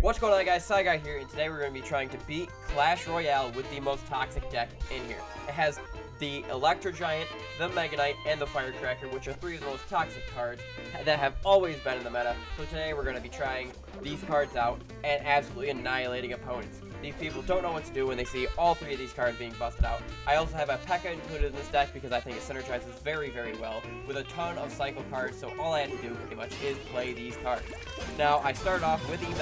What's going on, guys? Guy here, and today we're going to be trying to beat Clash Royale with the most toxic deck in here. It has the Electro Giant, the Mega Knight, and the Firecracker, which are three of the most toxic cards that have always been in the meta. So today we're going to be trying these cards out and absolutely annihilating opponents. These people don't know what to do when they see all three of these cards being busted out. I also have a P.E.K.K.A. included in this deck because I think it synergizes very, very well with a ton of cycle cards, so all I have to do pretty much is play these cards. Now, I started off with the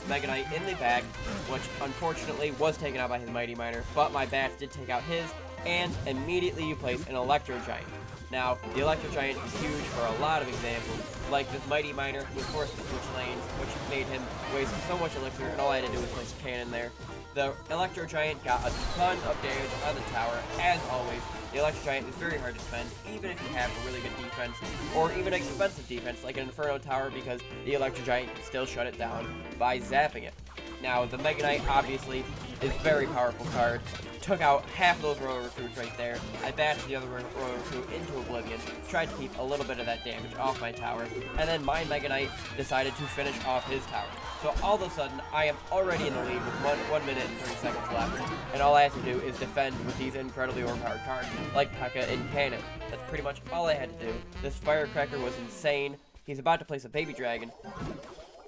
Mega Knight in the bag, which unfortunately was taken out by his Mighty Miner, but my bats did take out his, and immediately you place an Electro Giant. Now, the Electro Giant is huge for a lot of examples, like this Mighty Miner who was forced to switch lanes, which made him waste so much elixir, and all I had to do was place a cannon there. The Electro Giant got a ton of damage on the tower. As always, the Electro Giant is very hard to defend, even if you have a really good defense, or even expensive defense like an Inferno Tower, because the Electro Giant can still shut it down by zapping it. Now, the Mega Knight, obviously, is a very powerful card. Took out half of those Royal Recruits right there. I bashed the other Royal Recruit into oblivion, tried to keep a little bit of that damage off my tower, and then my Mega Knight decided to finish off his tower. So all of a sudden, I am already in the lead with 1 minute and 30 seconds left, and all I have to do is defend with these incredibly overpowered cards, like P.E.K.K.A. and Cannon. That's pretty much all I had to do. This Firecracker was insane. He's about to place a Baby Dragon,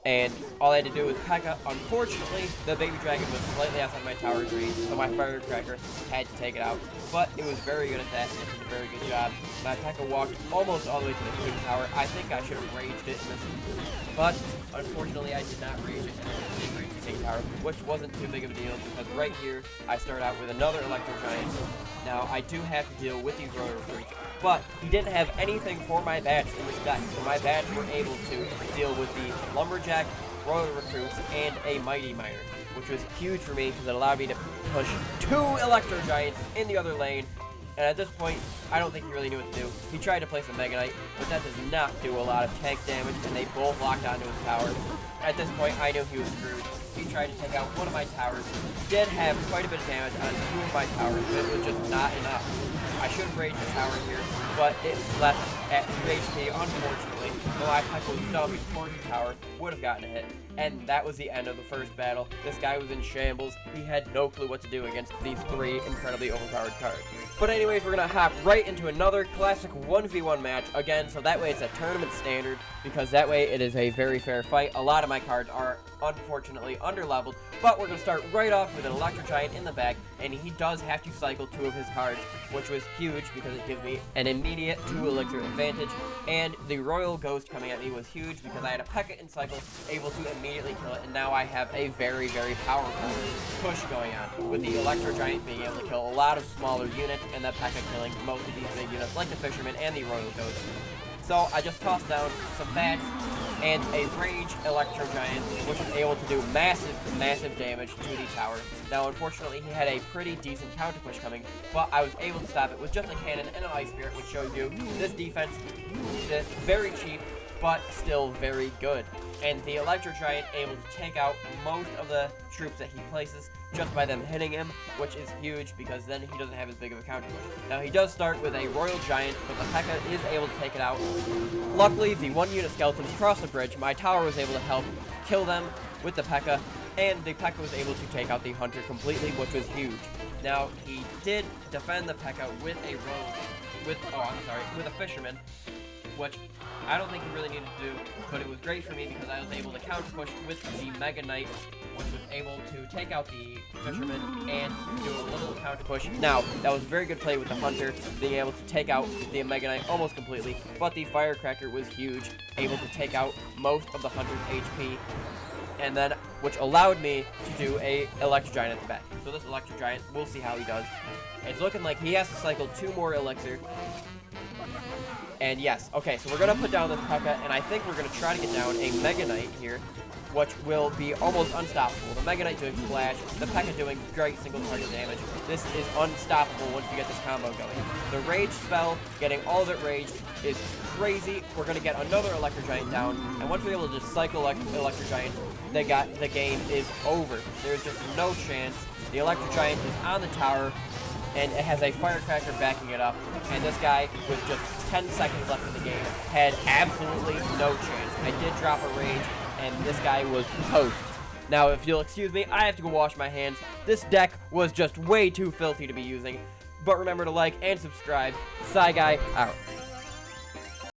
and all I had to do was P.E.K.K.A. Unfortunately, the Baby Dragon was slightly outside my tower's range, so my Firecracker had to take it out. But it was very good at that, and it did a very good job. My P.E.K.K.A. walked almost all the way to the King Tower. I think I should have raged it in this, but unfortunately I did not rage it, and I did rage the King Tower, which wasn't too big of a deal, because right here, I start out with another Electro Giant. Now, I do have to deal with these Royal Recruits, but he didn't have anything for my bats in this deck, so my bats were able to deal with the Lumberjack, Royal Recruits, and a Mighty Miner, which was huge for me because it allowed me to push 2 Electro Giants in the other lane. And at this point, I don't think he really knew what to do. He tried to place a Mega Knight, but that does not do a lot of tank damage, and they both locked onto his tower. At this point, I knew he was screwed. He tried to take out one of my towers. Did have quite a bit of damage on 2 of my towers, but it was just not enough. I should have raged the tower here, but it left at 3 HP, unfortunately. Though I was dumping towards the tower, would have gotten a hit. And that was the end of the first battle. This guy was in shambles. He had no clue what to do against these 3 incredibly overpowered cards. But anyways, we're going to hop right into another classic 1v1 match again, so that way it's a tournament standard, because that way it is a very fair fight. A lot of my cards are unfortunately under-leveled, but we're going to start right off with an Electro Giant in the back, and he does have to cycle 2 of his cards, which was huge because it gives me an immediate 2 elixir advantage, and the Royal Ghost coming at me was huge because I had a P.E.K.K.A. in cycle, able to immediately kill it, and now I have a very, very powerful push going on, with the Electro Giant being able to kill a lot of smaller units, and the P.E.K.K.A. killing most of these big units, like the Fisherman and the Royal Ghost. So I just tossed down some bats and a Rage Electro Giant, which was able to do massive, massive damage to the tower. Now, unfortunately, he had a pretty decent counter push coming, but I was able to stop it with just a cannon and an Ice Spirit, which shows you this defense is very cheap, but still very good. And the Electro Giant able to take out most of the troops that he places just by them hitting him, which is huge because then he doesn't have as big of a counter push. Now, he does start with a Royal Giant, but the P.E.K.K.A. is able to take it out. Luckily, the 1-unit skeletons crossed the bridge. My tower was able to help kill them with the P.E.K.K.A., and the P.E.K.K.A. was able to take out the Hunter completely, which was huge. Now, he did defend the P.E.K.K.A. with a with a Fisherman, which I don't think he really needed to do, but it was great for me because I was able to counter push with the Mega Knight, which was able to take out the Fisherman and do a little counter push. Now, that was a very good play with the Hunter, being able to take out the Mega Knight almost completely, but the Firecracker was huge, able to take out most of the Hunter's HP, and then, which allowed me to do a Electro Giant at the back. So this Electro Giant, we'll see how he does. It's looking like he has to cycle 2 more Elixir. And yes, okay, so we're going to put down this P.E.K.K.A., and I think we're going to try to get down a Mega Knight here, which will be almost unstoppable. The Mega Knight doing Splash, the P.E.K.K.A. doing great single target damage. This is unstoppable once you get this combo going. The Rage spell, getting all of it raged, is crazy. We're going to get another Electro Giant down, and once we're able to just cycle Electro Giant, the game is over. There's just no chance. The Electro Giant is on the tower, and it has a Firecracker backing it up, and this guy, with just 10 seconds left in the game, had absolutely no chance. I did drop a Rage, and this guy was toast. Now, if you'll excuse me, I have to go wash my hands. This deck was just way too filthy to be using. But remember to like and subscribe. Guy out.